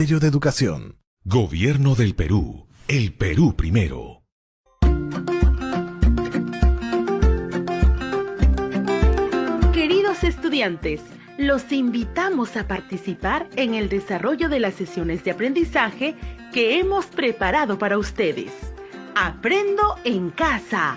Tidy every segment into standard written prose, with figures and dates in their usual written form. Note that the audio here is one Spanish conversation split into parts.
Ministerio de Educación. Gobierno del Perú. El Perú primero. Queridos estudiantes, los invitamos a participar en el desarrollo de las sesiones de aprendizaje que hemos preparado para ustedes. Aprendo en casa.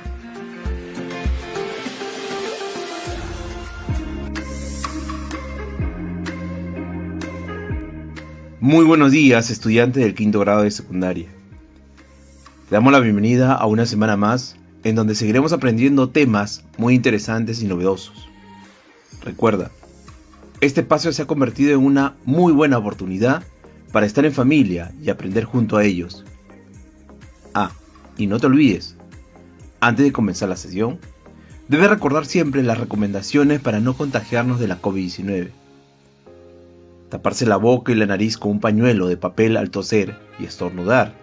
Muy buenos días, estudiantes del quinto grado de secundaria. Te damos la bienvenida a una semana más en donde seguiremos aprendiendo temas muy interesantes y novedosos. Recuerda, este espacio se ha convertido en una muy buena oportunidad para estar en familia y aprender junto a ellos. Y no te olvides, antes de comenzar la sesión, debes recordar siempre las recomendaciones para no contagiarnos de la COVID-19. Taparse la boca y la nariz con un pañuelo de papel al toser y estornudar,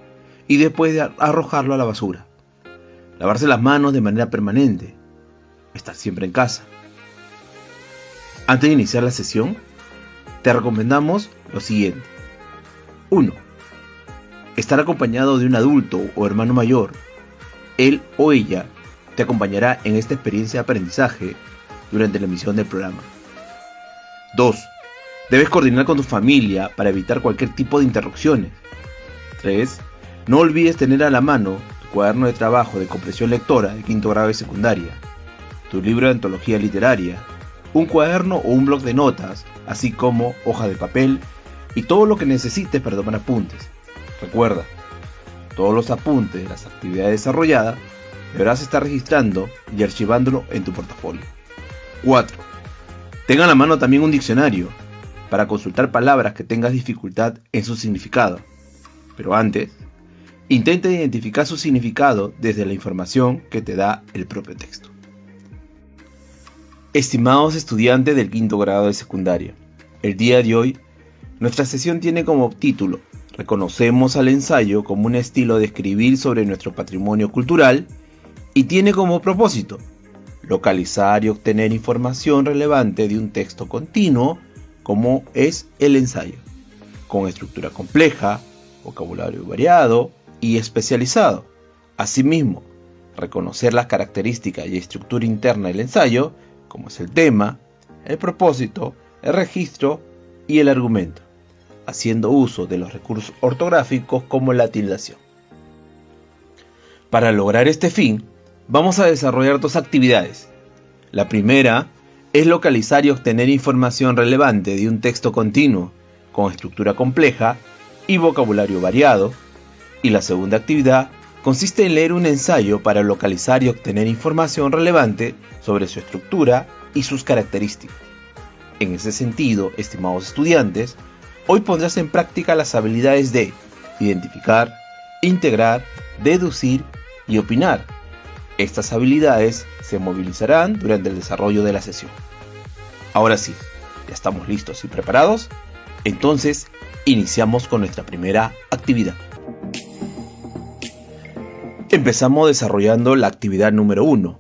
y después de arrojarlo a la basura. Lavarse las manos de manera permanente. Estar siempre en casa. Antes de iniciar la sesión, te recomendamos lo siguiente. 1. Estar acompañado de un adulto o hermano mayor. Él o ella te acompañará en esta experiencia de aprendizaje durante la emisión del programa. 2. Debes coordinar con tu familia para evitar cualquier tipo de interrupciones. 3. No olvides tener a la mano tu cuaderno de trabajo de comprensión lectora de quinto grado de secundaria, tu libro de antología literaria, un cuaderno o un bloc de notas, así como hoja de papel y todo lo que necesites para tomar apuntes. Recuerda, todos los apuntes de las actividades desarrolladas deberás estar registrando y archivándolo en tu portafolio. 4. Tenga a la mano también un diccionario para consultar palabras que tengas dificultad en su significado. Pero antes, intenta identificar su significado desde la información que te da el propio texto. Estimados estudiantes del quinto grado de secundaria, el día de hoy, nuestra sesión tiene como título: Reconocemos al ensayo como un estilo de escribir sobre nuestro patrimonio cultural y tiene como propósito localizar y obtener información relevante de un texto continuo como es el ensayo, con estructura compleja, vocabulario variado y especializado. Asimismo, reconocer las características y estructura interna del ensayo, como es el tema, el propósito, el registro y el argumento, haciendo uso de los recursos ortográficos como la tildación. Para lograr este fin, vamos a desarrollar dos actividades. La primera es localizar y obtener información relevante de un texto continuo, con estructura compleja y vocabulario variado, y la segunda actividad consiste en leer un ensayo para localizar y obtener información relevante sobre su estructura y sus características. En ese sentido, estimados estudiantes, hoy pondrás en práctica las habilidades de identificar, integrar, deducir y opinar. Estas habilidades se movilizarán durante el desarrollo de la sesión. Ahora sí, ya estamos listos y preparados. Entonces, iniciamos con nuestra primera actividad. Empezamos desarrollando la actividad número 1,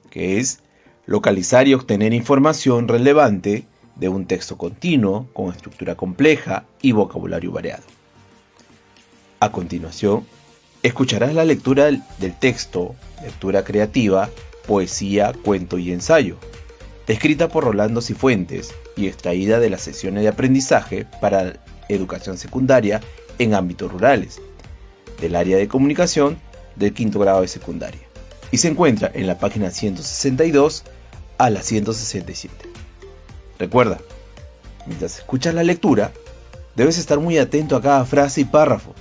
que es localizar y obtener información relevante de un texto continuo con estructura compleja y vocabulario variado. A continuación, escucharás la lectura del texto, lectura creativa, poesía, cuento y ensayo, escrita por Rolando Cifuentes y extraída de las sesiones de aprendizaje para educación secundaria en ámbitos rurales, del área de comunicación del quinto grado de secundaria, y se encuentra en la página 162 a la 167. Recuerda, mientras escuchas la lectura, debes estar muy atento a cada frase y párrafo,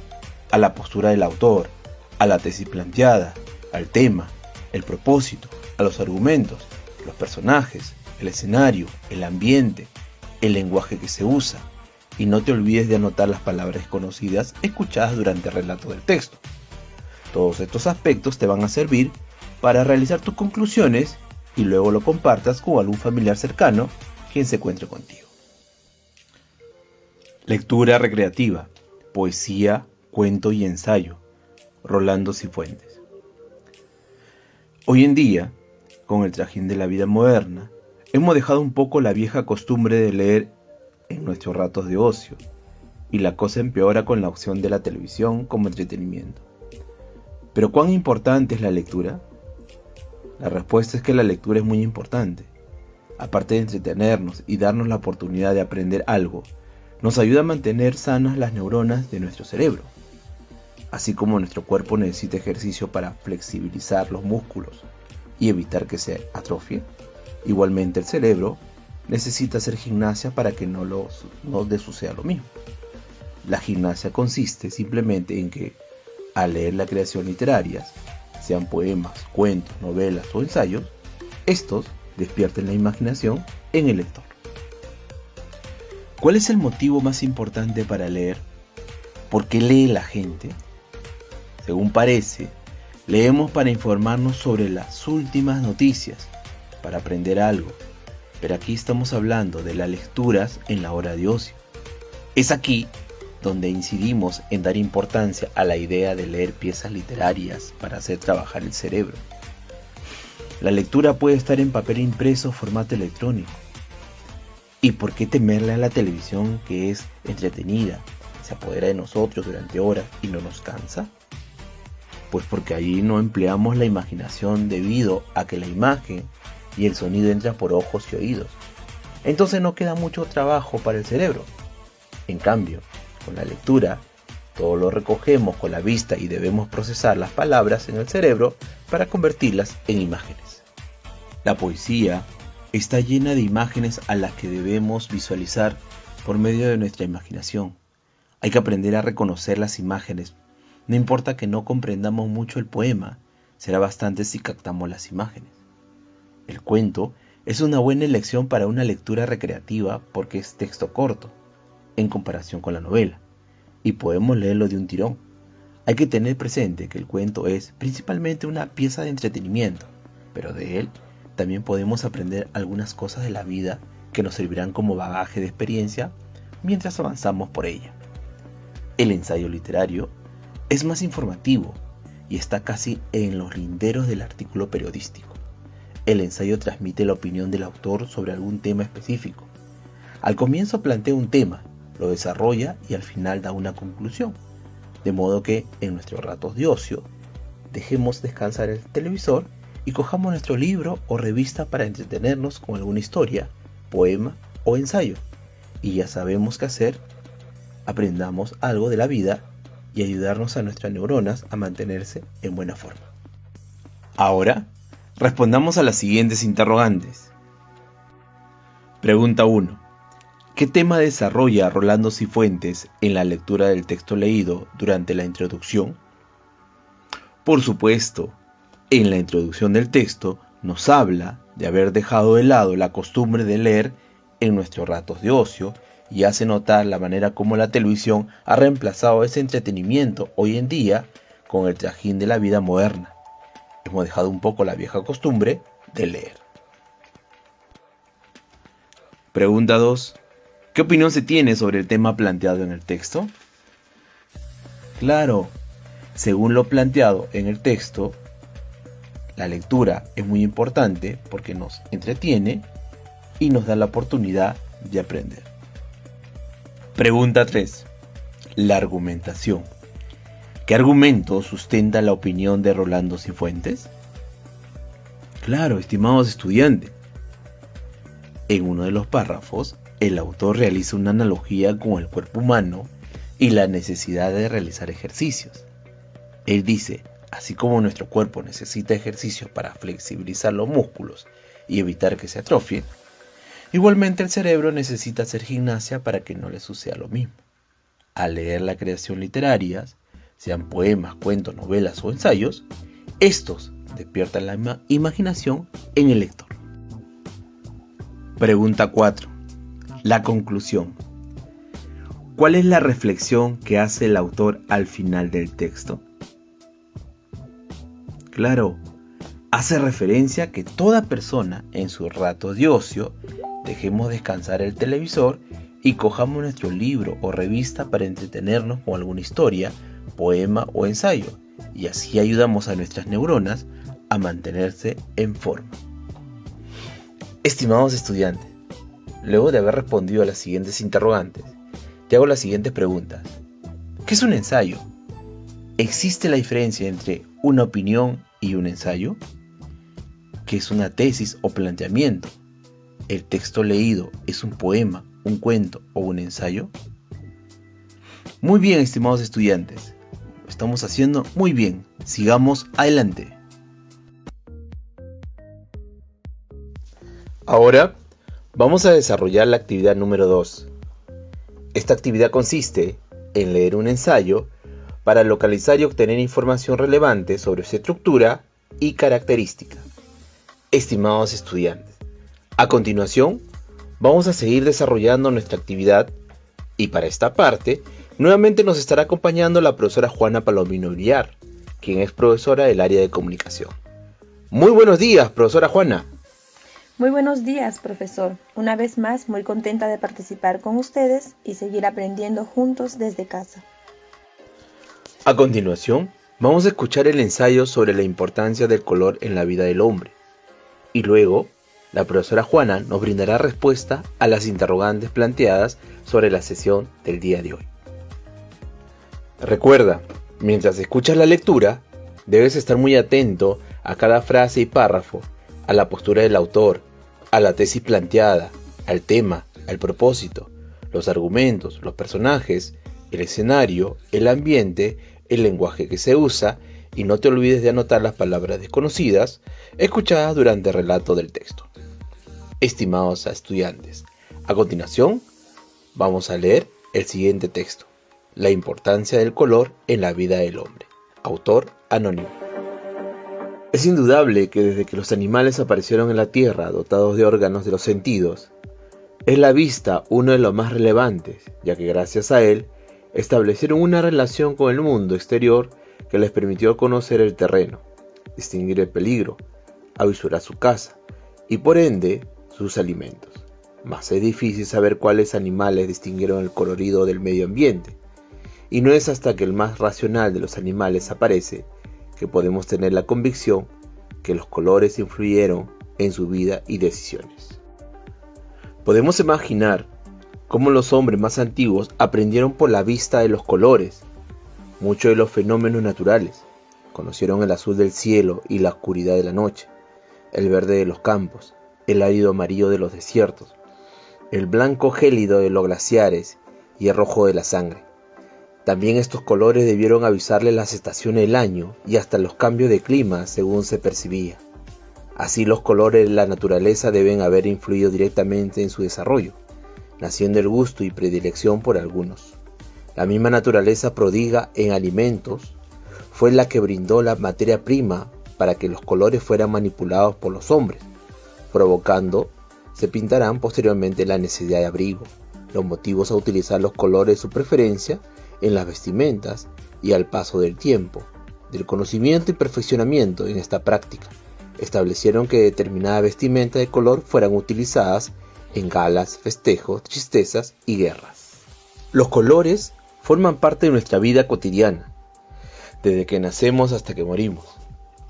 a la postura del autor, a la tesis planteada, al tema, el propósito, a los argumentos, los personajes, el escenario, el ambiente, el lenguaje que se usa, y no te olvides de anotar las palabras conocidas escuchadas durante el relato del texto. Todos estos aspectos te van a servir para realizar tus conclusiones y luego lo compartas con algún familiar cercano quien se encuentre contigo. Lectura recreativa, poesía, cuento y ensayo. Rolando Cifuentes. Hoy en día, con el trajín de la vida moderna, hemos dejado un poco la vieja costumbre de leer en nuestros ratos de ocio, y la cosa empeora con la opción de la televisión como entretenimiento. ¿Pero cuán importante es la lectura? La respuesta es que la lectura es muy importante. Aparte de entretenernos y darnos la oportunidad de aprender algo, nos ayuda a mantener sanas las neuronas de nuestro cerebro. Así como nuestro cuerpo necesita ejercicio para flexibilizar los músculos y evitar que se atrofie, igualmente el cerebro necesita hacer gimnasia para que no le suceda lo mismo. La gimnasia consiste simplemente en que, al leer la creación literarias, sean poemas, cuentos, novelas o ensayos, estos despierten la imaginación en el lector. ¿Cuál es el motivo más importante para leer? ¿Por qué lee la gente? Según parece, leemos para informarnos sobre las últimas noticias, para aprender algo, pero aquí estamos hablando de las lecturas en la hora de ocio. Es aquí donde incidimos en dar importancia a la idea de leer piezas literarias para hacer trabajar el cerebro. La lectura puede estar en papel impreso o formato electrónico. ¿Y por qué temerle a la televisión, que es entretenida, se apodera de nosotros durante horas y no nos cansa? Pues porque allí no empleamos la imaginación debido a que la imagen y el sonido entran por ojos y oídos. Entonces no queda mucho trabajo para el cerebro. En cambio, con la lectura, todo lo recogemos con la vista y debemos procesar las palabras en el cerebro para convertirlas en imágenes. La poesía está llena de imágenes a las que debemos visualizar por medio de nuestra imaginación. Hay que aprender a reconocer las imágenes. No importa que no comprendamos mucho el poema, será bastante si captamos las imágenes. El cuento es una buena elección para una lectura recreativa porque es texto corto, en comparación con la novela, y podemos leerlo de un tirón. Hay que tener presente que el cuento es principalmente una pieza de entretenimiento, pero de él también podemos aprender algunas cosas de la vida que nos servirán como bagaje de experiencia mientras avanzamos por ella. El ensayo literario es más informativo y está casi en los linderos del artículo periodístico. El ensayo transmite la opinión del autor sobre algún tema específico. Al comienzo plantea un tema, lo desarrolla y al final da una conclusión. De modo que en nuestros ratos de ocio dejemos descansar el televisor y cojamos nuestro libro o revista para entretenernos con alguna historia, poema o ensayo. Y ya sabemos qué hacer, aprendamos algo de la vida y ayudarnos a nuestras neuronas a mantenerse en buena forma. Ahora, respondamos a las siguientes interrogantes. Pregunta 1. ¿Qué tema desarrolla Rolando Cifuentes en la lectura del texto leído durante la introducción? Por supuesto, en la introducción del texto nos habla de haber dejado de lado la costumbre de leer en nuestros ratos de ocio y hace notar la manera como la televisión ha reemplazado ese entretenimiento hoy en día con el trajín de la vida moderna. Hemos dejado un poco la vieja costumbre de leer. Pregunta 2. ¿Qué opinión se tiene sobre el tema planteado en el texto? Claro, según lo planteado en el texto, la lectura es muy importante porque nos entretiene y nos da la oportunidad de aprender. Pregunta 3. La argumentación. ¿Qué argumento sustenta la opinión de Rolando Cifuentes? Claro, estimados estudiantes. En uno de los párrafos, el autor realiza una analogía con el cuerpo humano y la necesidad de realizar ejercicios. Él dice, así como nuestro cuerpo necesita ejercicios para flexibilizar los músculos y evitar que se atrofien, igualmente el cerebro necesita hacer gimnasia para que no le suceda lo mismo. Al leer la creación literarias, sean poemas, cuentos, novelas o ensayos, estos despiertan la imaginación en el lector. Pregunta 4. La conclusión. ¿Cuál es la reflexión que hace el autor al final del texto? Claro, hace referencia a que toda persona en sus ratos de ocio dejemos descansar el televisor y cojamos nuestro libro o revista para entretenernos con alguna historia, poema o ensayo, y así ayudamos a nuestras neuronas a mantenerse en forma. Estimados estudiantes, luego de haber respondido a las siguientes interrogantes, te hago las siguientes preguntas. ¿Qué es un ensayo? ¿Existe la diferencia entre una opinión y un ensayo? ¿Qué es una tesis o planteamiento? ¿El texto leído es un poema, un cuento o un ensayo? Muy bien, estimados estudiantes. Lo estamos haciendo muy bien. Sigamos adelante. Ahora vamos a desarrollar la actividad número 2. Esta actividad consiste en leer un ensayo para localizar y obtener información relevante sobre su estructura y característica. Estimados estudiantes, a continuación vamos a seguir desarrollando nuestra actividad y para esta parte nuevamente nos estará acompañando la profesora Juana Palomino Villar, quien es profesora del área de comunicación. Muy buenos días, profesora Juana. Muy buenos días, profesor. Una vez más, muy contenta de participar con ustedes y seguir aprendiendo juntos desde casa. A continuación, vamos a escuchar el ensayo sobre la importancia del color en la vida del hombre. Y luego, la profesora Juana nos brindará respuesta a las interrogantes planteadas sobre la sesión del día de hoy. Recuerda, mientras escuchas la lectura, debes estar muy atento a cada frase y párrafo, a la postura del autor, a la tesis planteada, al tema, al propósito, los argumentos, los personajes, el escenario, el ambiente, el lenguaje que se usa y no te olvides de anotar las palabras desconocidas escuchadas durante el relato del texto. Estimados estudiantes, a continuación vamos a leer el siguiente texto: La importancia del color en la vida del hombre. Autor anónimo. Es indudable que desde que los animales aparecieron en la Tierra dotados de órganos de los sentidos, es la vista uno de los más relevantes, ya que gracias a él establecieron una relación con el mundo exterior que les permitió conocer el terreno, distinguir el peligro, avisorar su caza y por ende sus alimentos. Mas es difícil saber cuáles animales distinguieron el colorido del medio ambiente, y no es hasta que el más racional de los animales aparece que podemos tener la convicción que los colores influyeron en su vida y decisiones. Podemos imaginar cómo los hombres más antiguos aprendieron por la vista de los colores muchos de los fenómenos naturales. Conocieron el azul del cielo y la oscuridad de la noche, el verde de los campos, el árido amarillo de los desiertos, el blanco gélido de los glaciares y el rojo de la sangre. También estos colores debieron avisarle las estaciones del año y hasta los cambios de clima según se percibía. Así los colores de la naturaleza deben haber influido directamente en su desarrollo, naciendo el gusto y predilección por algunos. La misma naturaleza prodiga en alimentos fue la que brindó la materia prima para que los colores fueran manipulados por los hombres, provocando, se pintarán posteriormente la necesidad de abrigo, los motivos a utilizar los colores de su preferencia en las vestimentas y al paso del tiempo, del conocimiento y perfeccionamiento en esta práctica, establecieron que determinadas vestimentas de color fueran utilizadas en galas, festejos, tristezas y guerras. Los colores forman parte de nuestra vida cotidiana, desde que nacemos hasta que morimos,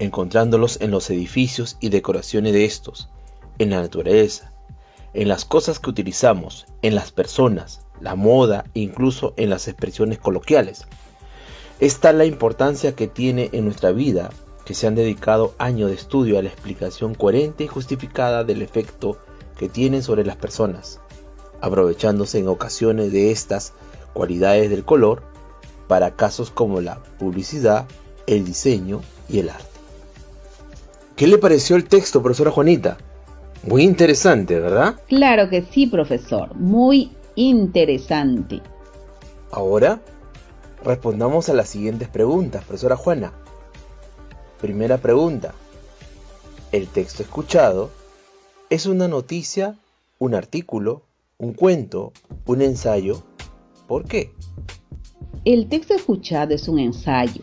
encontrándolos en los edificios y decoraciones de estos, en la naturaleza, en las cosas que utilizamos, en las personas, la moda e incluso en las expresiones coloquiales. Es tal la importancia que tiene en nuestra vida que se han dedicado años de estudio a la explicación coherente y justificada del efecto que tienen sobre las personas, aprovechándose en ocasiones de estas cualidades del color para casos como la publicidad, el diseño y el arte. ¿Qué le pareció el texto, profesora Juanita? Muy interesante, ¿verdad? Claro que sí, profesor. Muy interesante. Ahora, respondamos a las siguientes preguntas, profesora Juana. Primera pregunta. ¿El texto escuchado es una noticia, un artículo, un cuento, un ensayo? ¿Por qué? El texto escuchado es un ensayo.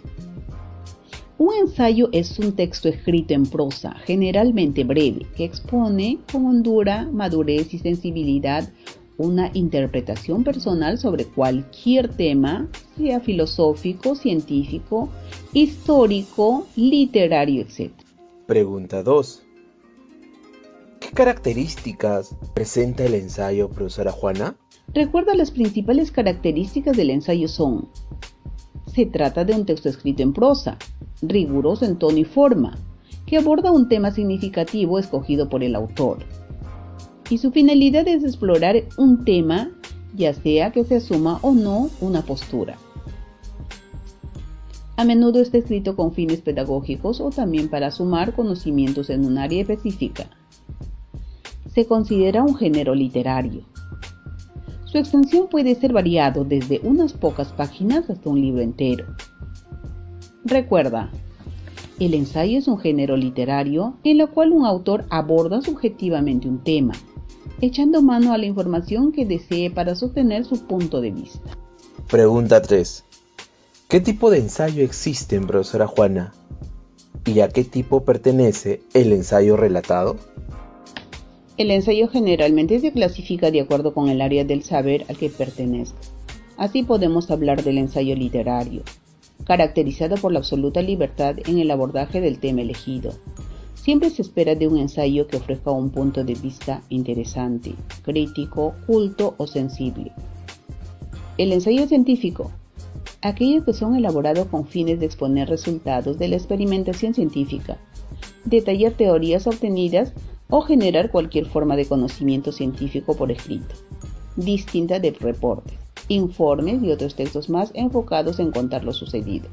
Un ensayo es un texto escrito en prosa, generalmente breve, que expone con hondura, madurez y sensibilidad una interpretación personal sobre cualquier tema, sea filosófico, científico, histórico, literario, etc. Pregunta 2. ¿Qué características presenta el ensayo, profesora Juana? Recuerda, las principales características del ensayo son: se trata de un texto escrito en prosa, riguroso en tono y forma, que aborda un tema significativo escogido por el autor. Y su finalidad es explorar un tema, ya sea que se asuma o no una postura. A menudo está escrito con fines pedagógicos o también para sumar conocimientos en un área específica. Se considera un género literario. Su extensión puede ser variado desde unas pocas páginas hasta un libro entero. Recuerda, el ensayo es un género literario en el cual un autor aborda subjetivamente un tema, echando mano a la información que desee para sostener su punto de vista. Pregunta 3. ¿Qué tipo de ensayo existe, profesora Juana? ¿Y a qué tipo pertenece el ensayo relatado? El ensayo generalmente se clasifica de acuerdo con el área del saber al que pertenezca. Así podemos hablar del ensayo literario, caracterizado por la absoluta libertad en el abordaje del tema elegido. Siempre se espera de un ensayo que ofrezca un punto de vista interesante, crítico, culto o sensible. El ensayo científico, aquellos que son elaborados con fines de exponer resultados de la experimentación científica, detallar teorías obtenidas o generar cualquier forma de conocimiento científico por escrito, distinta de reportes, informes y otros textos más enfocados en contar lo sucedido.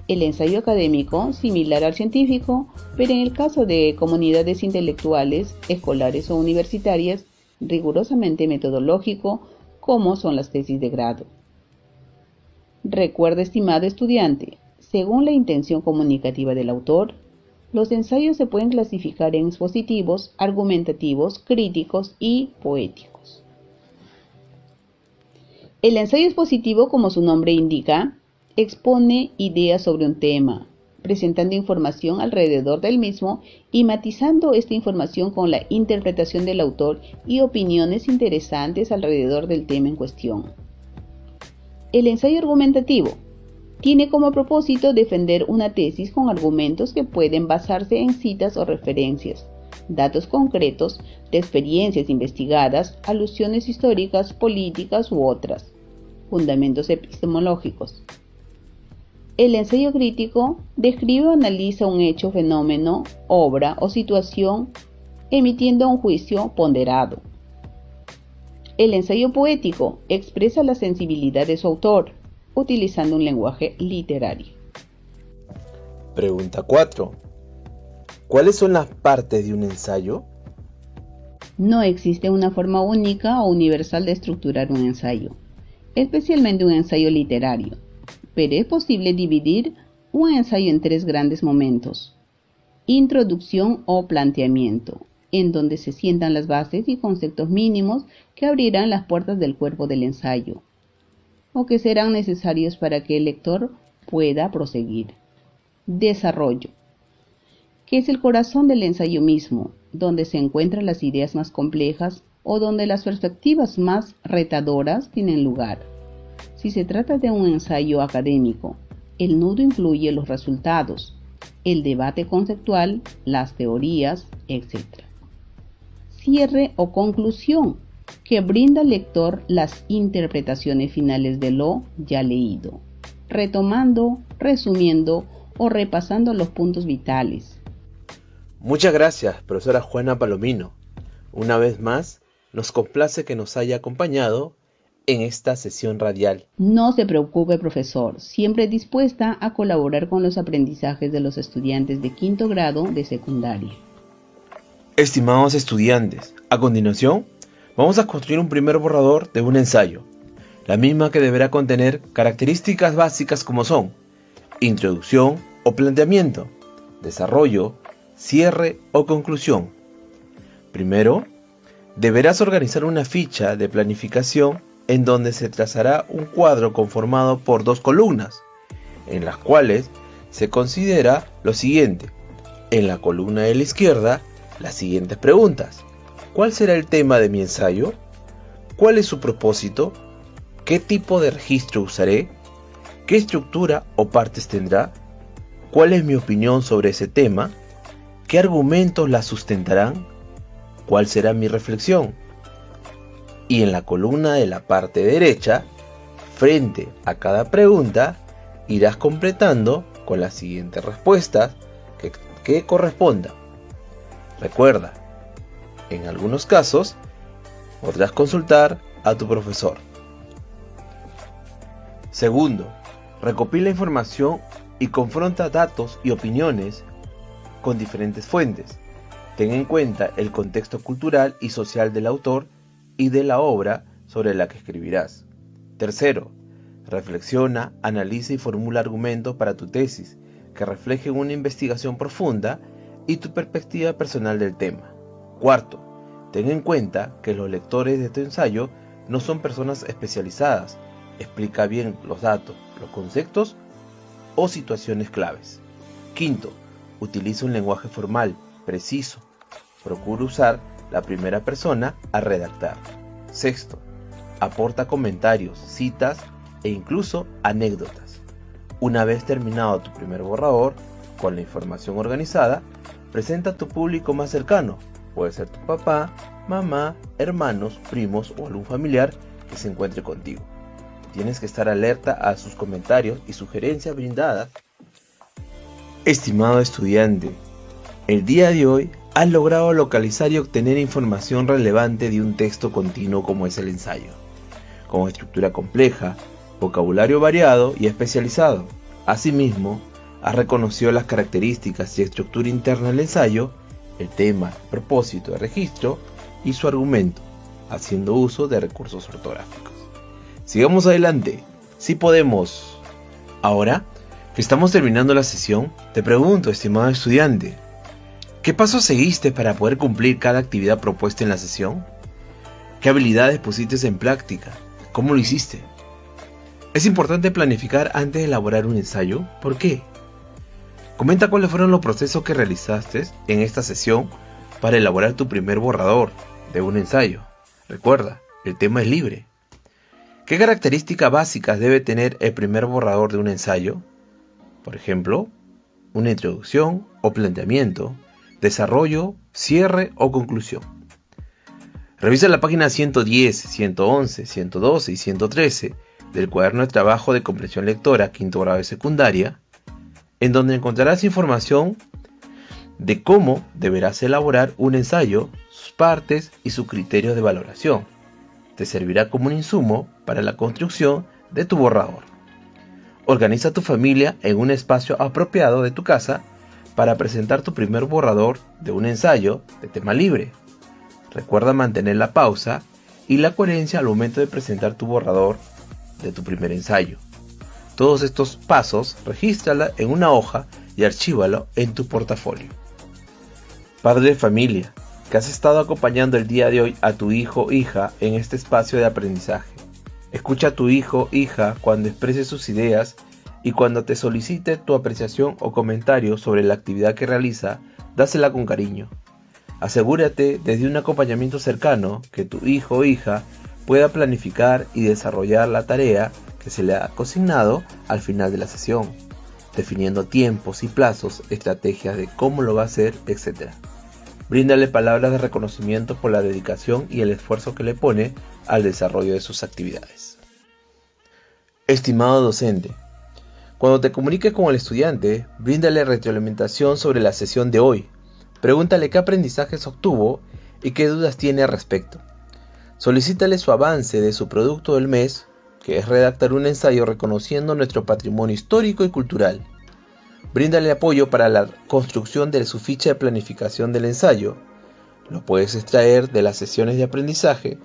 El ensayo académico, similar al científico, pero en el caso de comunidades intelectuales, escolares o universitarias, rigurosamente metodológico, como son las tesis de grado. Recuerda, estimado estudiante, según la intención comunicativa del autor, los ensayos se pueden clasificar en expositivos, argumentativos, críticos y poéticos. El ensayo expositivo, como su nombre indica, expone ideas sobre un tema, presentando información alrededor del mismo y matizando esta información con la interpretación del autor y opiniones interesantes alrededor del tema en cuestión. El ensayo argumentativo tiene como propósito defender una tesis con argumentos que pueden basarse en citas o referencias, datos concretos de experiencias investigadas, alusiones históricas, políticas u otras, fundamentos epistemológicos. El ensayo crítico describe o analiza un hecho, fenómeno, obra o situación, emitiendo un juicio ponderado. El ensayo poético expresa la sensibilidad de su autor, utilizando un lenguaje literario. Pregunta 4. ¿Cuáles son las partes de un ensayo? No existe una forma única o universal de estructurar un ensayo, especialmente un ensayo literario, pero es posible dividir un ensayo en 3 grandes momentos: introducción o planteamiento, en donde se sientan las bases y conceptos mínimos que abrirán las puertas del cuerpo del ensayo, o que serán necesarios para que el lector pueda proseguir. Desarrollo, que es el corazón del ensayo mismo, donde se encuentran las ideas más complejas o donde las perspectivas más retadoras tienen lugar. Si se trata de un ensayo académico, el nudo incluye los resultados, el debate conceptual, las teorías, etc. Cierre o conclusión, que brinda al lector las interpretaciones finales de lo ya leído, retomando, resumiendo o repasando los puntos vitales. Muchas gracias, profesora Juana Palomino. Una vez más, nos complace que nos haya acompañado en esta sesión radial. No se preocupe, profesor, siempre dispuesta a colaborar con los aprendizajes de los estudiantes de 5º grado de secundaria. Estimados estudiantes, a continuación, vamos a construir un primer borrador de un ensayo, la misma que deberá contener características básicas como son introducción o planteamiento, desarrollo, cierre o conclusión. Primero, deberás organizar una ficha de planificación en donde se trazará un cuadro conformado por 2 columnas, en las cuales se considera lo siguiente. En la columna de la izquierda, las siguientes preguntas: ¿cuál será el tema de mi ensayo? ¿Cuál es su propósito? ¿Qué tipo de registro usaré? ¿Qué estructura o partes tendrá? ¿Cuál es mi opinión sobre ese tema? ¿Qué argumentos la sustentarán? ¿Cuál será mi reflexión? y en la columna de la parte derecha, frente a cada pregunta, irás completando con las siguientes respuestas que correspondan. Recuerda, en algunos casos podrás consultar a tu profesor. Segundo, recopila información y confronta datos y opiniones con diferentes fuentes. Ten en cuenta el contexto cultural y social del autor y de la obra sobre la que escribirás. Tercero, reflexiona, analiza y formula argumentos para tu tesis que reflejen una investigación profunda y tu perspectiva personal del tema. Cuarto, ten en cuenta que los lectores de tu ensayo no son personas especializadas. Explica bien los datos, los conceptos o situaciones claves. Quinto, utiliza un lenguaje formal, preciso. Procura usar la primera persona al redactar. Sexto, aporta comentarios, citas e incluso anécdotas. Una vez terminado tu primer borrador, con la información organizada, presenta a tu público más cercano. Puede ser tu papá, mamá, hermanos, primos o algún familiar que se encuentre contigo. Tienes que estar alerta a sus comentarios y sugerencias brindadas. Estimado estudiante, el día de hoy has logrado localizar y obtener información relevante de un texto continuo como es el ensayo, con estructura compleja, vocabulario variado y especializado. Asimismo, has reconocido las características y estructura interna del ensayo, el tema, propósito de registro y su argumento, haciendo uso de recursos ortográficos. Sigamos adelante, si podemos. Ahora que estamos terminando la sesión, te pregunto, estimado estudiante, ¿qué pasos seguiste para poder cumplir cada actividad propuesta en la sesión? ¿Qué habilidades pusiste en práctica? ¿Cómo lo hiciste? ¿Es importante planificar antes de elaborar un ensayo? ¿Por qué? Comenta cuáles fueron los procesos que realizaste en esta sesión para elaborar tu primer borrador de un ensayo. Recuerda, el tema es libre. ¿Qué características básicas debe tener el primer borrador de un ensayo? Por ejemplo, una introducción o planteamiento, desarrollo, cierre o conclusión. Revisa la página 110, 111, 112 y 113 del cuaderno de trabajo de comprensión lectora quinto grado de secundaria, en donde encontrarás información de cómo deberás elaborar un ensayo, sus partes y sus criterios de valoración. Te servirá como un insumo para la construcción de tu borrador. Organiza a tu familia en un espacio apropiado de tu casa para presentar tu primer borrador de un ensayo de tema libre. Recuerda mantener la pausa y la coherencia al momento de presentar tu borrador de tu primer ensayo. Todos estos pasos, regístrala en una hoja y archívalo en tu portafolio. Padre de familia, que has estado acompañando el día de hoy a tu hijo o hija en este espacio de aprendizaje. Escucha a tu hijo o hija cuando exprese sus ideas y cuando te solicite tu apreciación o comentario sobre la actividad que realiza, dásela con cariño. Asegúrate desde un acompañamiento cercano que tu hijo o hija pueda planificar y desarrollar la tarea que se le ha consignado al final de la sesión, definiendo tiempos y plazos, estrategias de cómo lo va a hacer, etc. Bríndale palabras de reconocimiento por la dedicación y el esfuerzo que le pone al desarrollo de sus actividades. Estimado docente, cuando te comuniques con el estudiante, bríndale retroalimentación sobre la sesión de hoy. Pregúntale qué aprendizajes obtuvo y qué dudas tiene al respecto. Solicítale su avance de su producto del mes, que es redactar un ensayo reconociendo nuestro patrimonio histórico y cultural. Bríndale apoyo para la construcción de su ficha de planificación del ensayo. Lo puedes extraer de las sesiones de aprendizaje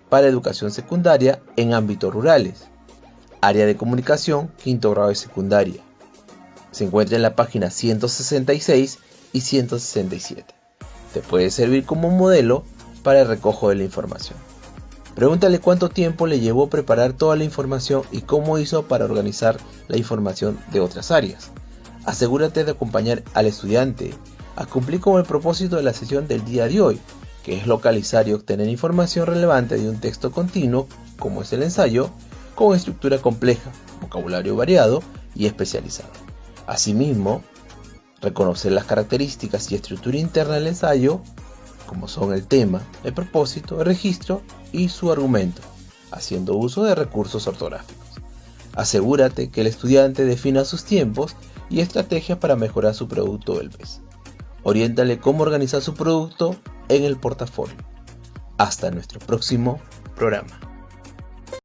para educación secundaria en ámbitos rurales. Área de comunicación, quinto grado de secundaria. Se encuentra en la página 166 y 167. Te puede servir como un modelo para el recojo de la información. Pregúntale cuánto tiempo le llevó preparar toda la información y cómo hizo para organizar la información de otras áreas. Asegúrate de acompañar al estudiante a cumplir con el propósito de la sesión del día de hoy, que es localizar y obtener información relevante de un texto continuo, como es el ensayo, con estructura compleja, vocabulario variado y especializado. Asimismo, reconocer las características y estructura interna del ensayo, como son el tema, el propósito, el registro y su argumento, haciendo uso de recursos ortográficos. Asegúrate que el estudiante defina sus tiempos y estrategias para mejorar su producto del mes. Oriéntale cómo organizar su producto en el portafolio. Hasta nuestro próximo programa.